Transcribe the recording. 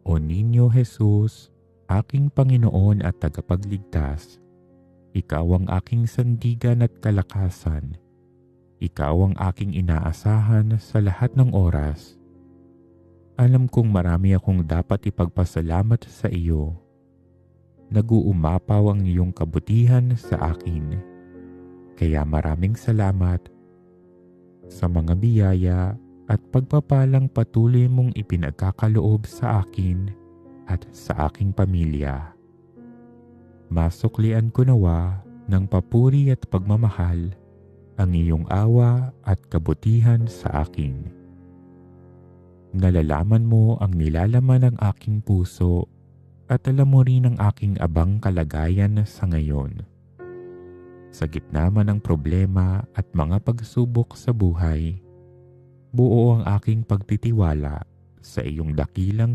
O Niño Jesus, aking Panginoon at tagapagligtas, Ikaw ang aking sandigan at kalakasan. Ikaw ang aking inaasahan sa lahat ng oras. Alam kong marami akong dapat ipagpasalamat sa iyo. Nag-uumapaw ang iyong kabutihan sa akin. Kaya maraming salamat sa mga biyaya at pagpapalang patuloy mong ipinagkakaloob sa akin at sa aking pamilya. Masuklian ko nawa ng papuri at pagmamahal ang iyong awa at kabutihan sa akin. Nalalaman mo ang nilalaman ng aking puso at alam mo rin ang aking abang kalagayan sa ngayon. Sa gitna man ng problema at mga pagsubok sa buhay, buo ang aking pagtitiwala sa iyong dakilang